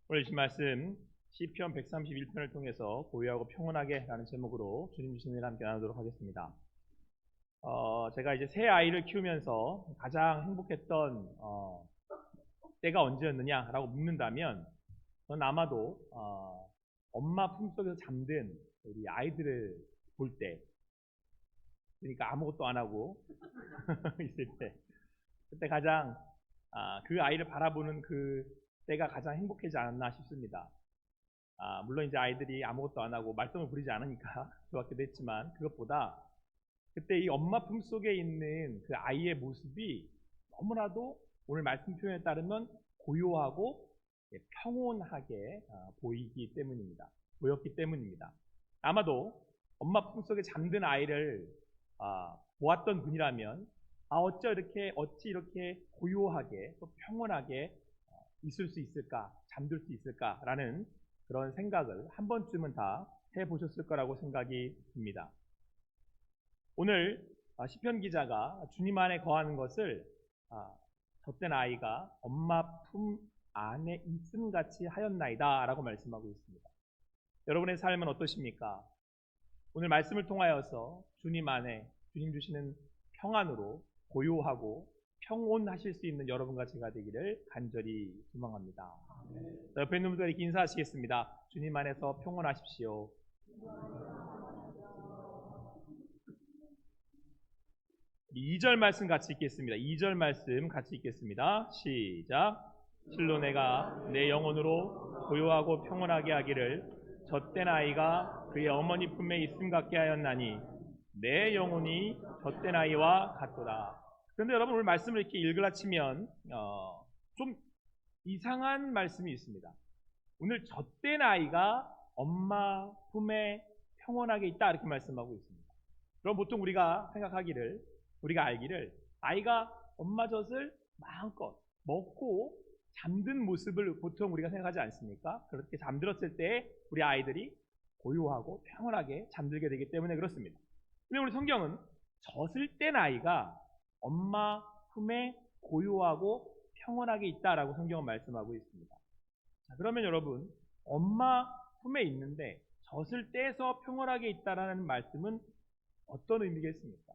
오늘 주신 말씀 시편 131편을 통해서 고요하고 평온하게 라는 제목으로 주님 주신 일 함께 나누도록 하겠습니다. 제가 이제 새 아이를 키우면서 가장 행복했던 때가 언제였느냐라고 묻는다면 저는 아마도 엄마 품속에서 잠든 우리 아이들을 볼 때, 그러니까 아무것도 안 하고 있을 때, 그때 가장 그 아이를 바라보는 그 때가 가장 행복하지 않았나 싶습니다. 물론 이제 아이들이 아무것도 안 하고 말썽을 부리지 않으니까 좋았기도 했지만, 그것보다 그때 이 엄마 품속에 있는 그 아이의 모습이 너무나도 오늘 말씀 표현에 따르면 고요하고 평온하게 보였기 때문입니다. 아마도 엄마 품속에 잠든 아이를 보았던 분이라면 어찌 이렇게 고요하게 또 평온하게 있을 수 있을까, 잠들 수 있을까라는 그런 생각을 한 번쯤은 다 해보셨을 거라고 생각이 듭니다. 오늘 시편 기자가 주님 안에 거하는 것을 젖된 아이가 엄마 품 안에 있음같이 하였나이다 라고 말씀하고 있습니다. 여러분의 삶은 어떠십니까? 오늘 말씀을 통하여서 주님 안에 주님 주시는 평안으로 고요하고 평온하실 수 있는 여러분과 제가 되기를 간절히 소망합니다. 옆에 있는 분들에게 인사하시겠습니다. 주님 안에서 평온하십시오. 2절 말씀 같이 읽겠습니다. 2절 말씀 같이 읽겠습니다. 시작. 실로 내가 내 영혼으로 고요하고 평온하게 하기를 젖된 아이가 그의 어머니 품에 있음 같게 하였나니 내 영혼이 젖된 아이와 같도다. 그런데 여러분, 오늘 말씀을 이렇게 읽으라 치면 좀 이상한 말씀이 있습니다. 오늘 젖된 아이가 엄마 품에 평온하게 있다 이렇게 말씀하고 있습니다. 그럼 보통 우리가 알기를 아이가 엄마 젖을 마음껏 먹고 잠든 모습을 보통 우리가 생각하지 않습니까? 그렇게 잠들었을 때 우리 아이들이 고요하고 평온하게 잠들게 되기 때문에 그렇습니다. 근데 오늘 성경은 젖을 뗀 아이가 엄마 품에 고요하고 평온하게 있다라고 성경은 말씀하고 있습니다. 자, 그러면 여러분, 엄마 품에 있는데 젖을 떼서 평온하게 있다라는 말씀은 어떤 의미겠습니까?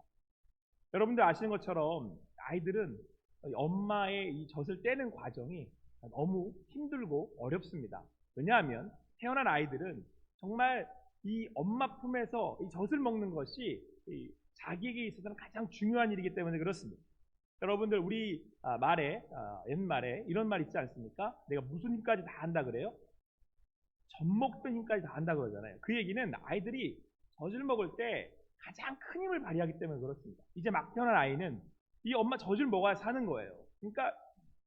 여러분들 아시는 것처럼 아이들은 엄마의 이 젖을 떼는 과정이 너무 힘들고 어렵습니다. 왜냐하면 태어난 아이들은 정말 이 엄마 품에서 이 젖을 먹는 것이 자기에게 있어서는 가장 중요한 일이기 때문에 그렇습니다. 여러분들 우리 옛말에 이런 말 있지 않습니까? 내가 무슨 힘까지 다 한다 그래요? 젖 먹던 힘까지 다 한다 그러잖아요. 그 얘기는 아이들이 젖을 먹을 때 가장 큰 힘을 발휘하기 때문에 그렇습니다. 이제 막 태어난 아이는 이 엄마 젖을 먹어야 사는 거예요. 그러니까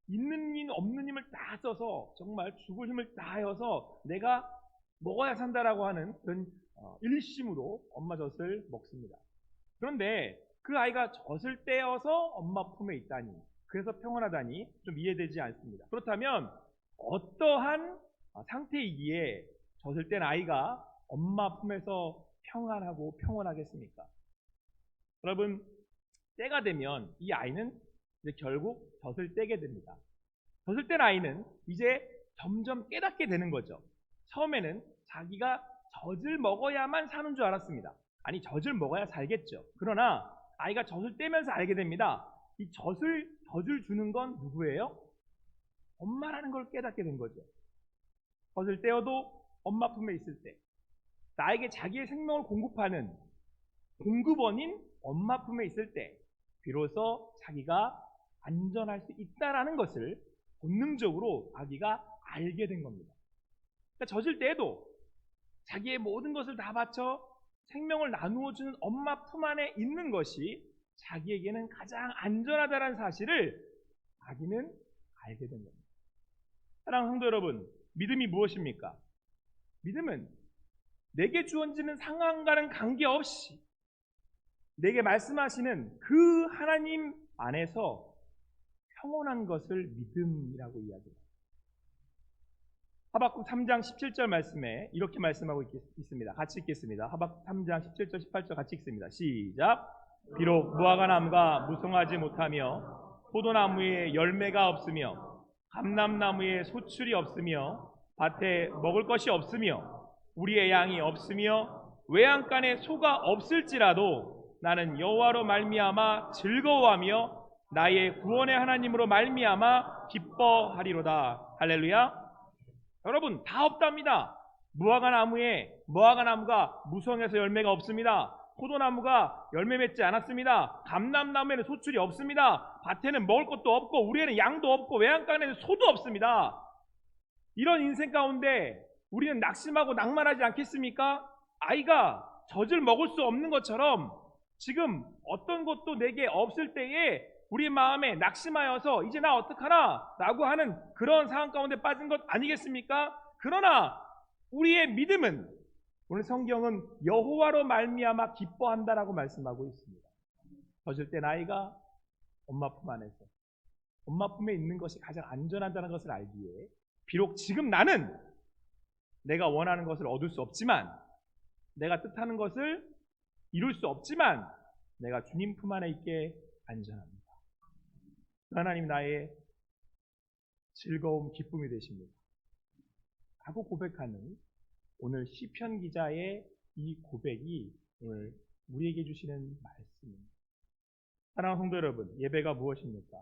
있는 힘 없는 힘을 다 써서 정말 죽을 힘을 다해서 내가 먹어야 산다라고 하는 그런 일심으로 엄마 젖을 먹습니다. 그런데 그 아이가 젖을 떼어서 엄마 품에 있다니, 그래서 평온하다니 좀 이해되지 않습니다. 그렇다면 어떠한 상태이기에 젖을 뗀 아이가 엄마 품에서 평안하고 평온하겠습니까? 여러분, 때가 되면 이 아이는 이제 결국 젖을 떼게 됩니다. 젖을 뗀 아이는 이제 점점 깨닫게 되는 거죠. 처음에는 자기가 젖을 먹어야만 사는 줄 알았습니다. 아니, 젖을 먹어야 살겠죠. 그러나 아이가 젖을 떼면서 알게 됩니다. 이 젖을 주는 건 누구예요? 엄마라는 걸 깨닫게 된 거죠. 젖을 떼어도 엄마 품에 있을 때, 나에게 자기의 생명을 공급하는 공급원인 엄마 품에 있을 때 비로소 자기가 안전할 수 있다라는 것을 본능적으로 아기가 알게 된 겁니다. 그러니까 젖을 떼도 자기의 모든 것을 다 바쳐 생명을 나누어주는 엄마 품 안에 있는 것이 자기에게는 가장 안전하다는 사실을 아기는 알게 된 겁니다. 사랑하는 성도 여러분, 믿음이 무엇입니까? 믿음은 내게 주어지는 상황과는 관계없이 내게 말씀하시는 그 하나님 안에서 평온한 것을 믿음이라고 이야기합니다. 하박국 3장 17절 말씀에 이렇게 말씀하고 있습니다. 같이 읽겠습니다. 하박국 3장 17절 18절 같이 읽습니다. 시작. 비록 무화과 나무가 무성하지 못하며 포도나무에 열매가 없으며 감람나무에 소출이 없으며 밭에 먹을 것이 없으며 우리의 양이 없으며 외양간에 소가 없을지라도 나는 여호와로 말미암아 즐거워하며 나의 구원의 하나님으로 말미암아 기뻐하리로다. 할렐루야. 여러분, 다 없답니다. 무화과 나무가 무성해서 열매가 없습니다. 포도나무가 열매 맺지 않았습니다. 감람나무에는 소출이 없습니다. 밭에는 먹을 것도 없고 우리에는 양도 없고 외양간에는 소도 없습니다. 이런 인생 가운데 우리는 낙심하고 낭만하지 않겠습니까? 아이가 젖을 먹을 수 없는 것처럼 지금 어떤 것도 내게 없을 때에 우리 마음에 낙심하여서 이제 나 어떡하나 라고 하는 그런 상황 가운데 빠진 것 아니겠습니까? 그러나 우리의 믿음은, 오늘 성경은 여호와로 말미암아 기뻐한다라고 말씀하고 있습니다. 젖을 땐 아이가 엄마 품 안에서, 엄마 품에 있는 것이 가장 안전하다는 것을 알기에 비록 지금 나는 내가 원하는 것을 얻을 수 없지만, 내가 뜻하는 것을 이룰 수 없지만 내가 주님 품 안에 있게 안전합니다. 하나님 나의 즐거움, 기쁨이 되십니다 하고 고백하는 오늘 시편 기자의 이 고백이 오늘 우리에게 주시는 말씀입니다. 사랑하는 성도 여러분, 예배가 무엇입니까?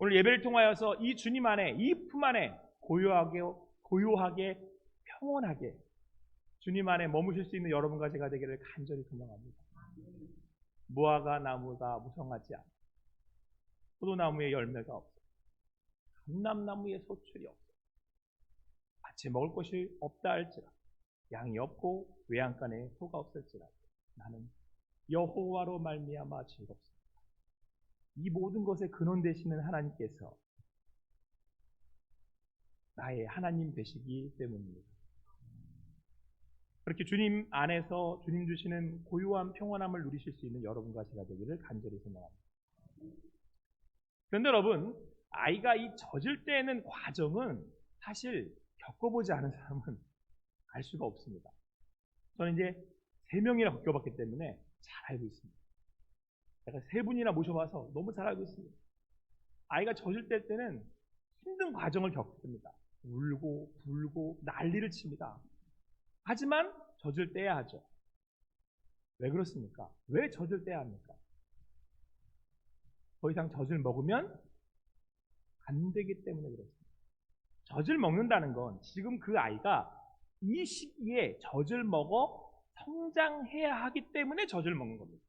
오늘 예배를 통하여서 이 주님 안에, 이 품 안에 고요하게 평온하게 주님 안에 머무실 수 있는 여러분과 제가 되기를 간절히 소망합니다. 무화과 나무가 무성하지 않고 포도나무에 열매가 없어, 감람나무에 소출이 없어, 밭에 먹을 것이 없다 할지라도, 양이 없고 외양간에 소가 없을지라도 나는 여호와로 말미암아 즐겁습니다. 이 모든 것의 근원 되시는 하나님께서 나의 하나님 되시기 때문입니다. 그렇게 주님 안에서 주님 주시는 고요한 평온함을 누리실 수 있는 여러분과 제가 되기를 간절히 소망합니다. 그런데 여러분, 아이가 이 젖을 때는 과정은 사실 겪어보지 않은 사람은 알 수가 없습니다. 저는 이제 3명이나 겪어봤기 때문에 잘 알고 있습니다. 제가 3분이나 모셔봐서 너무 잘 알고 있습니다. 아이가 젖을 뗄 때는 힘든 과정을 겪습니다. 울고 불고 난리를 칩니다. 하지만 젖을 떼야 하죠. 왜 그렇습니까? 왜 젖을 떼야 합니까? 더 이상 젖을 먹으면 안 되기 때문에 그렇습니다. 젖을 먹는다는 건 지금 그 아이가 이 시기에 젖을 먹어 성장해야 하기 때문에 젖을 먹는 겁니다.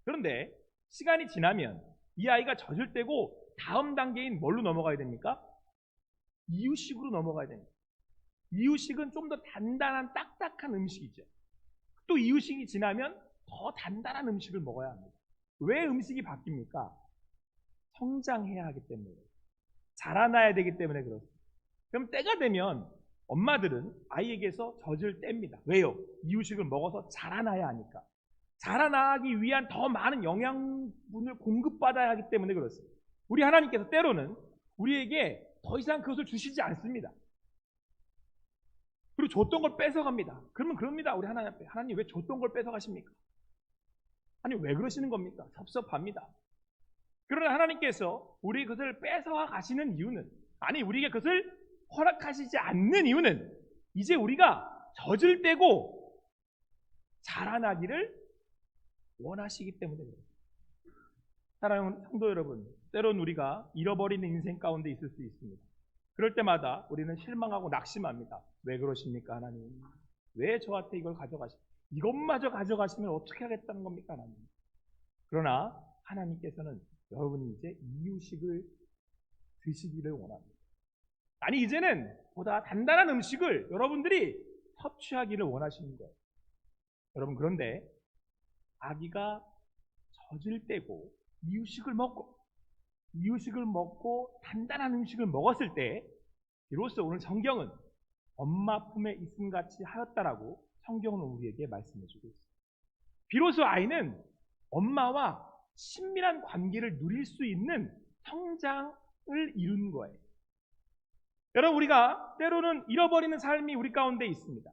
그런데 시간이 지나면 이 아이가 젖을 떼고 다음 단계인 뭘로 넘어가야 됩니까? 이유식으로 넘어가야 됩니다. 이유식은 좀 더 단단한 딱딱한 음식이죠. 또 이유식이 지나면 더 단단한 음식을 먹어야 합니다. 왜 음식이 바뀝니까? 성장해야 하기 때문에, 자라나야 되기 때문에 그렇습니다. 그럼 때가 되면 엄마들은 아이에게서 젖을 뗍니다. 왜요? 이유식을 먹어서 자라나야 하니까. 자라나기 위한 더 많은 영양분을 공급받아야 하기 때문에 그렇습니다. 우리 하나님께서 때로는 우리에게 더 이상 그것을 주시지 않습니다. 그리고 줬던 걸 뺏어갑니다. 그러면 그럽니다. 우리 하나님 앞에, 하나님 왜 줬던 걸 뺏어가십니까? 아니 왜 그러시는 겁니까? 섭섭합니다. 그러나 하나님께서 우리 그것을 뺏어와 가시는 이유는, 아니 우리에게 그것을 허락하시지 않는 이유는 이제 우리가 젖을 떼고 자라나기를 원하시기 때문에 그래요. 사랑하는 성도 여러분, 때론 우리가 잃어버리는 인생 가운데 있을 수 있습니다. 그럴 때마다 우리는 실망하고 낙심합니다. 왜 그러십니까 하나님? 왜 저한테 이걸 가져가십니까? 이것마저 가져가시면 어떻게 하겠다는 겁니까 하나님? 그러나 하나님께서는 여러분이 이제 이유식을 드시기를 원합니다. 아니 이제는 보다 단단한 음식을 여러분들이 섭취하기를 원하시는 거예요. 여러분, 그런데 아기가 젖을 떼고 이유식을 먹고 단단한 음식을 먹었을 때 비로소 오늘 성경은 엄마 품에 있음같이 하였다라고 성경은 우리에게 말씀해주고 있습니다. 비로소 아이는 엄마와 친밀한 관계를 누릴 수 있는 성장을 이룬 거예요. 여러분, 우리가 때로는 잃어버리는 삶이 우리 가운데 있습니다.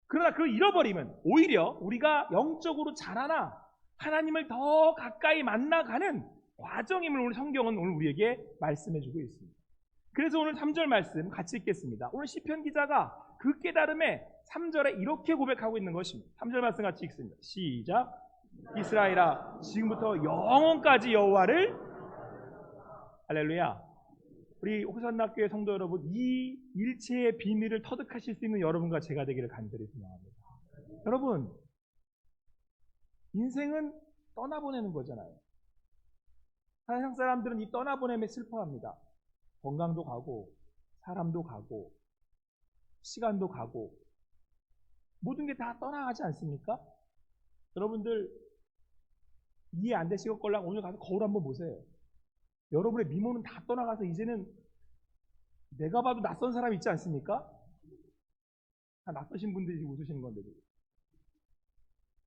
그러나 그 잃어버림은 오히려 우리가 영적으로 자라나 하나님을 더 가까이 만나가는 과정임을 오늘 성경은 오늘 우리에게 말씀해주고 있습니다. 그래서 오늘 3절 말씀 같이 읽겠습니다. 오늘 시편 기자가 그 깨달음에 3절에 이렇게 고백하고 있는 것입니다. 3절 말씀 같이 읽습니다. 시작. 이스라엘아, 지금부터 영원까지 여호와를. 할렐루야. 우리 호산나교회 성도 여러분, 이 일체의 비밀을 터득하실 수 있는 여러분과 제가 되기를 간절히 소망합니다. 여러분, 인생은 떠나보내는 거잖아요. 세상 사람들은 이 떠나보냄에 슬퍼합니다. 건강도 가고, 사람도 가고, 시간도 가고, 모든 게 다 떠나가지 않습니까? 여러분들 이해 안 되시고 걸랑 오늘 가서 거울 한번 보세요. 여러분의 미모는 다 떠나가서 이제는 내가 봐도 낯선 사람 있지 않습니까? 다 낯서신 분들이 지금 웃으시는 건데.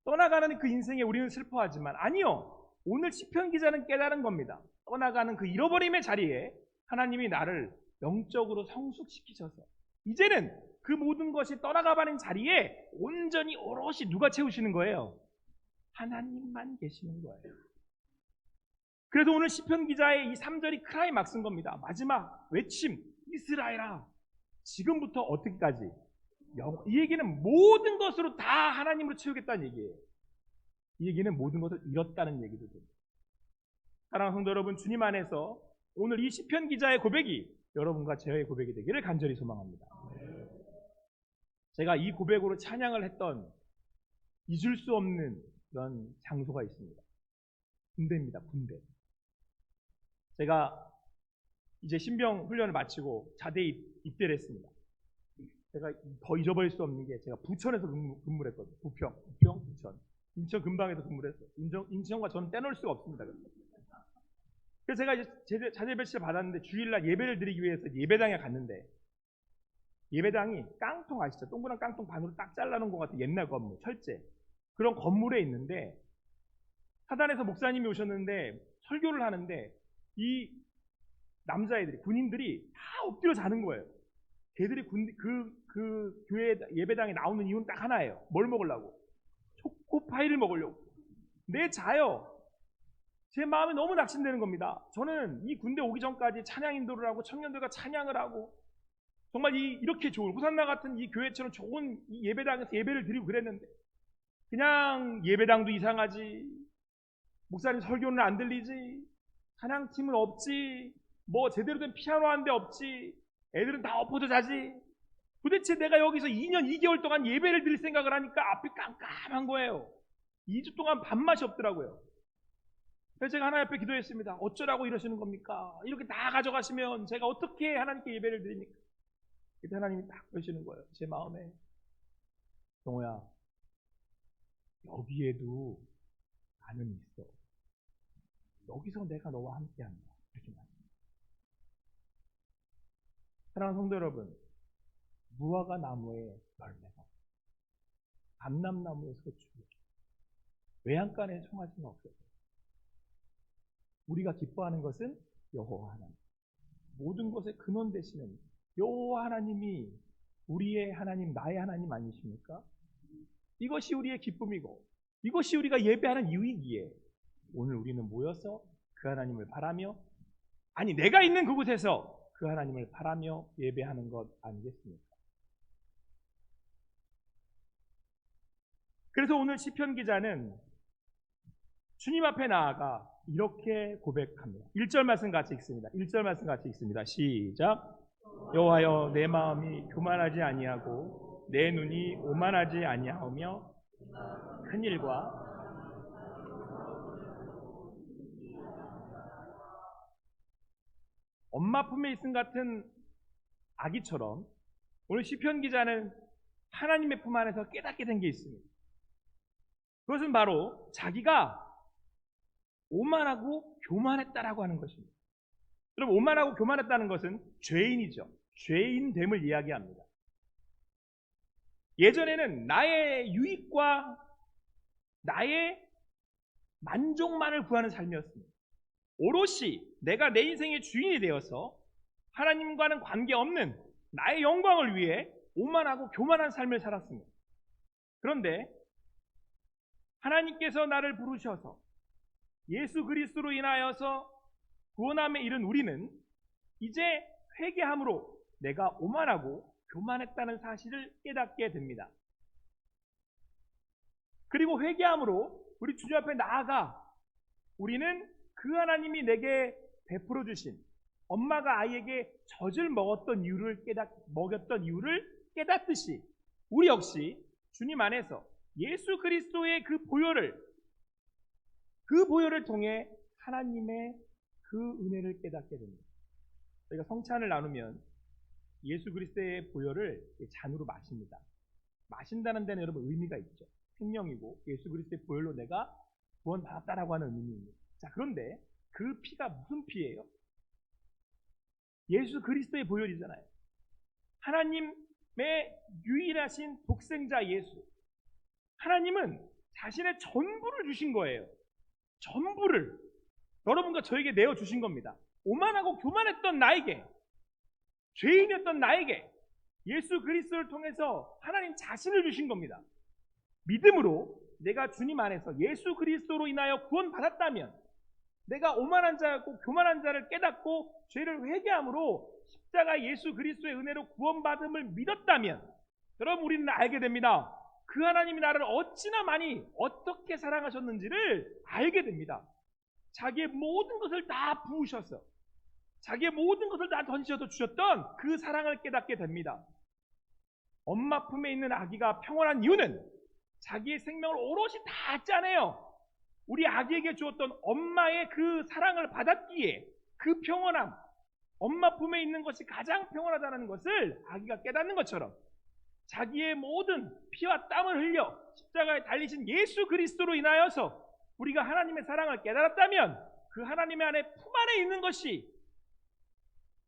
떠나가는 그 인생에 우리는 슬퍼하지만 아니요. 오늘 시편 기자는 깨달은 겁니다. 떠나가는 그 잃어버림의 자리에 하나님이 나를 영적으로 성숙시키셔서 이제는 그 모든 것이 떠나가버린 자리에 온전히 오롯이 누가 채우시는 거예요? 하나님만 계시는 거예요. 그래서 오늘 시편 기자의 이 3절이 클라이막스인 겁니다. 마지막 외침, 이스라엘아, 지금부터 어떻게까지? 이 얘기는 모든 것으로 다 하나님으로 채우겠다는 얘기예요. 이 얘기는 모든 것을 잃었다는 얘기도 됩니다. 사랑하는 성도 여러분, 주님 안에서 오늘 이 시편 기자의 고백이 여러분과 저의 고백이 되기를 간절히 소망합니다. 제가 이 고백으로 찬양을 했던 잊을 수 없는 그런 장소가 있습니다. 군대입니다. 군대. 제가 이제 신병 훈련을 마치고 자대에 입대를 했습니다. 제가 더 잊어버릴 수 없는 게 제가 부천에서 근무를 했거든요. 부천. 인천 근방에서 근무를 했어요. 인천과 저는 떼놓을 수가 없습니다. 그래서 제가 이제 자대 배치를 받았는데 주일날 예배를 드리기 위해서 예배당에 갔는데 예배당이 깡통 아시죠? 동그란 깡통 반으로 딱 잘라놓은 것 같은 옛날 건물, 철제. 그런 건물에 있는데 사단에서 목사님이 오셨는데 설교를 하는데 이 남자애들이, 군인들이 다 엎드려 자는 거예요. 걔들이 그 교회 예배당에 나오는 이유는 딱 하나예요. 뭘 먹으려고? 초코파이를 먹으려고. 내 자요. 제 마음이 너무 낙심되는 겁니다. 저는 이 군대 오기 전까지 찬양 인도를 하고 청년들과 찬양을 하고 정말 이렇게 좋은 호산나 같은 이 교회처럼 좋은 이 예배당에서 예배를 드리고 그랬는데 그냥 예배당도 이상하지, 목사님 설교는 안 들리지, 찬양팀은 없지, 뭐 제대로 된 피아노 한 대 없지, 애들은 다 엎어져 자지. 도대체 내가 여기서 2년 2개월 동안 예배를 드릴 생각을 하니까 앞이 깜깜한 거예요. 2주 동안 밥맛이 없더라고요. 그래서 제가 하나님 앞에 기도했습니다. 어쩌라고 이러시는 겁니까? 이렇게 다 가져가시면 제가 어떻게 하나님께 예배를 드립니까? 그때 하나님이 딱 그러시는 거예요. 제 마음에. 정호야, 여기에도 나는 있어. 여기서 내가 너와 함께한다. 이렇게 말합니다. 사랑하는 성도 여러분, 무화과 나무의 열매가 감람나무의 소출, 외양간의 송아지가 없어요. 우리가 기뻐하는 것은 여호와 하나님, 모든 것의 근원 되시는 여호와 하나님이 우리의 하나님, 나의 하나님 아니십니까? 이것이 우리의 기쁨이고 이것이 우리가 예배하는 이유이기에 오늘 우리는 모여서 그 하나님을 바라며, 아니 내가 있는 그곳에서 그 하나님을 바라며 예배하는 것 아니겠습니까? 그래서 오늘 시편 기자는 주님 앞에 나아가 이렇게 고백합니다. 1절 말씀 같이 읽습니다. 1절 말씀 같이 읽습니다. 시작. 여호와여, 내 마음이 교만하지 아니하고 내 눈이 오만하지 아니하며 큰일과 엄마 품에 있음 같은 아기처럼 오늘 시편 기자는 하나님의 품 안에서 깨닫게 된 게 있습니다. 그것은 바로 자기가 오만하고 교만했다라고 하는 것입니다. 여러분, 오만하고 교만했다는 것은 죄인이죠. 죄인됨을 이야기합니다. 예전에는 나의 유익과 나의 만족만을 구하는 삶이었습니다. 오롯이 내가 내 인생의 주인이 되어서 하나님과는 관계없는 나의 영광을 위해 오만하고 교만한 삶을 살았습니다. 그런데 하나님께서 나를 부르셔서 예수 그리스도로 인하여서 구원함에 이른 우리는 이제 회개함으로 내가 오만하고 교만했다는 사실을 깨닫게 됩니다. 그리고 회개함으로 우리 주님 앞에 나아가 우리는 그 하나님이 내게 베풀어 주신 엄마가 아이에게 젖을 먹였던 이유를 깨닫듯이 우리 역시 주님 안에서 예수 그리스도의 그 보혈을 통해 하나님의 그 은혜를 깨닫게 됩니다. 저희가 성찬을 나누면 예수 그리스도의 보혈을 잔으로 마십니다. 마신다는 데는 여러분 의미가 있죠. 생명이고 예수 그리스도의 보혈로 내가 구원받았다라고 하는 의미입니다. 자, 그런데 그 피가 무슨 피예요? 예수 그리스도의 보혈이잖아요. 하나님의 유일하신 독생자 예수. 하나님은 자신의 전부를 주신 거예요. 전부를 여러분과 저에게 내어주신 겁니다. 오만하고 교만했던 나에게, 죄인이었던 나에게 예수 그리스도를 통해서 하나님 자신을 주신 겁니다. 믿음으로 내가 주님 안에서 예수 그리스도로 인하여 구원받았다면, 내가 오만한 자였고 교만한 자를 깨닫고 죄를 회개함으로 십자가 예수 그리스도의 은혜로 구원받음을 믿었다면, 여러분 우리는 알게 됩니다. 그 하나님이 나를 어찌나 많이 어떻게 사랑하셨는지를 알게 됩니다. 자기의 모든 것을 다 부으셔서 자기의 모든 것을 다 던지셔서 주셨던 그 사랑을 깨닫게 됩니다. 엄마 품에 있는 아기가 평온한 이유는 자기의 생명을 오롯이 다 짜내요. 우리 아기에게 주었던 엄마의 그 사랑을 받았기에 그 평온함, 엄마 품에 있는 것이 가장 평온하다는 것을 아기가 깨닫는 것처럼 자기의 모든 피와 땀을 흘려 십자가에 달리신 예수 그리스도로 인하여서 우리가 하나님의 사랑을 깨달았다면 그 하나님의 안에 품 안에 있는 것이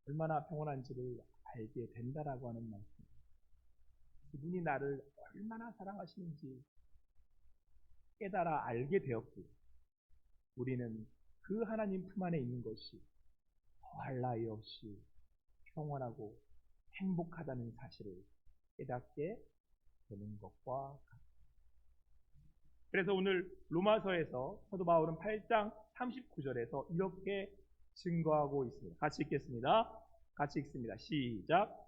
얼마나 평온한지를 알게 된다라고 하는 말씀. 그분이 나를 얼마나 사랑하시는지 깨달아 알게 되었고, 우리는 그 하나님 품 안에 있는 것이 더할 나위 없이 평온하고 행복하다는 사실을 깨닫게 되는 것과 같습니다. 그래서 오늘 로마서에서 사도 바울은 8장 39절에서 이렇게 증거하고 있습니다. 같이 읽겠습니다. 같이 읽습니다. 시작.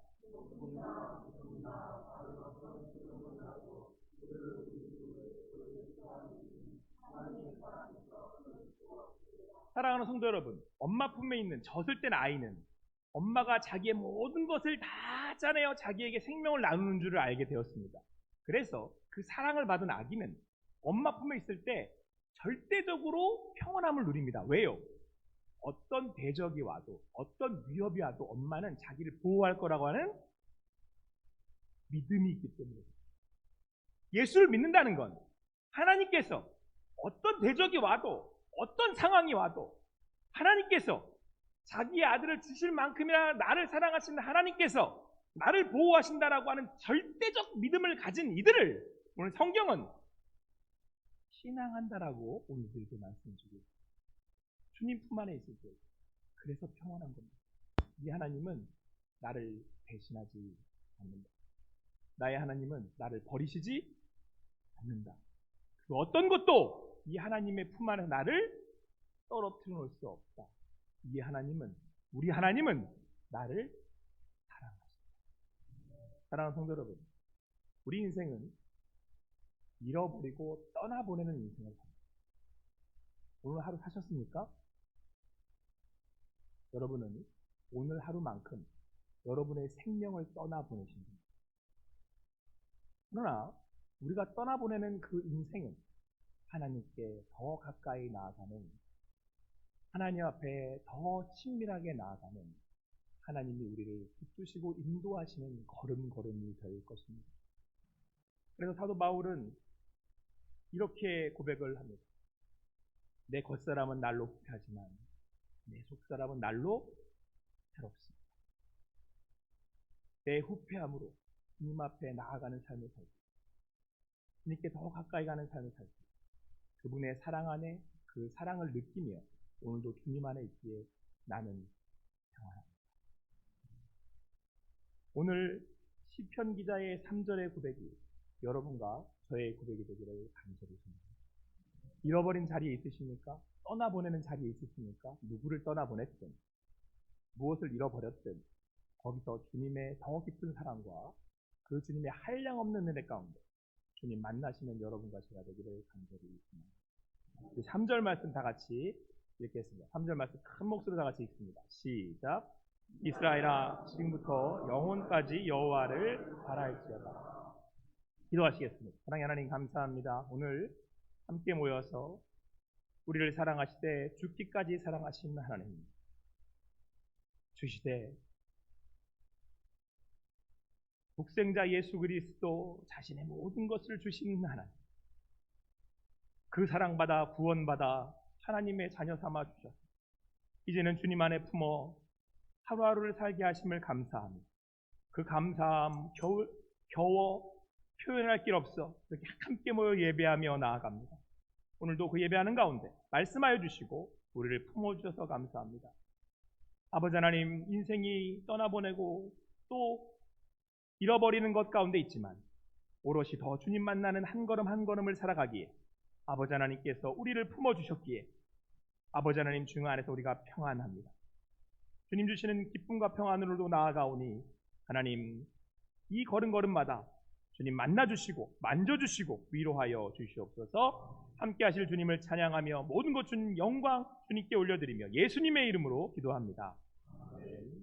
사랑하는 성도 여러분, 엄마 품에 있는 젖을 뗀 아이는 엄마가 자기의 모든 것을 다 짜내어 자기에게 생명을 나누는 줄을 알게 되었습니다. 그래서 그 사랑을 받은 아기는 엄마 품에 있을 때 절대적으로 평온함을 누립니다. 왜요? 어떤 대적이 와도 어떤 위협이 와도 엄마는 자기를 보호할 거라고 하는 믿음이 있기 때문에, 예수를 믿는다는 건 하나님께서 어떤 대적이 와도 어떤 상황이 와도 하나님께서 자기의 아들을 주실 만큼이나 나를 사랑하시는 하나님께서 나를 보호하신다라고 하는 절대적 믿음을 가진 이들을 오늘 성경은 신앙한다라고 오늘 우리에게 말씀해주고 있습니다. 주님 품 안에 있을 때 그래서 평안한 겁니다. 이 하나님은 나를 배신하지 않는다. 나의 하나님은 나를 버리시지 않는다. 그 어떤 것도 이 하나님의 품 안에 나를 떨어뜨려 놓을 수 없다. 이 하나님은, 우리 하나님은 나를 사랑하신다. 사랑하는 성도 여러분, 우리 인생은 잃어버리고 떠나보내는 인생을 삽니다. 오늘 하루 사셨습니까? 여러분은 오늘 하루만큼 여러분의 생명을 떠나보내신 겁니다. 그러나 우리가 떠나보내는 그 인생은 하나님께 더 가까이 나아가는, 하나님 앞에 더 친밀하게 나아가는 하나님이 우리를 붙드시고 인도하시는 걸음걸음이 될 것입니다. 그래서 사도 바울은 이렇게 고백을 합니다. 내 겉사람은 날로 후퇴하지만 내 속사람은 날로 새롭습니다. 내 후퇴함으로 주님 앞에 나아가는 삶을 살고 주님께 더 가까이 가는 삶을 살고 그분의 사랑 안에 그 사랑을 느끼며 오늘도 주님 안에 있기에 나는 평안합니다. 오늘 시편 기자의 3절의 고백이 여러분과 저의 고백이 되기를 간절히 소망합니다. 잃어버린 자리에 있으십니까? 떠나보내는 자리에 있으십니까? 누구를 떠나보냈든 무엇을 잃어버렸든 거기서 주님의 더 깊은 사랑과 그 주님의 한량없는 은혜 가운데 주님 만나시는 여러분과 제가 되기를 간절히 바랍니다. 3절 말씀 다 같이 읽겠습니다. 3절 말씀 큰 목소리로 다 같이 읽습니다. 시작. 이스라엘아 지금부터 영혼까지 여호와를 바랄지어다. 기도하시겠습니다. 사랑의 하나님 감사합니다. 오늘 함께 모여서 우리를 사랑하시되 죽기까지 사랑하신 하나님, 주시되 독생자 예수 그리스도 자신의 모든 것을 주신 하나님, 그 사랑받아 구원받아 하나님의 자녀 삼아 주셔서 이제는 주님 안에 품어 하루하루를 살게 하심을 감사합니다. 그 감사함 겨워 표현할 길 없어 이렇게 함께 모여 예배하며 나아갑니다. 오늘도 그 예배하는 가운데 말씀하여 주시고 우리를 품어주셔서 감사합니다. 아버지 하나님, 인생이 떠나보내고 또 잃어버리는 것 가운데 있지만 오롯이 더 주님 만나는 한 걸음 한 걸음을 살아가기에 아버지 하나님께서 우리를 품어주셨기에 아버지 하나님 주 안에서 우리가 평안합니다. 주님 주시는 기쁨과 평안으로도 나아가오니 하나님, 이 걸음걸음마다 주님 만나주시고 만져주시고 위로하여 주시옵소서. 함께 하실 주님을 찬양하며 모든 것 주님 영광 주님께 올려드리며 예수님의 이름으로 기도합니다. 아멘.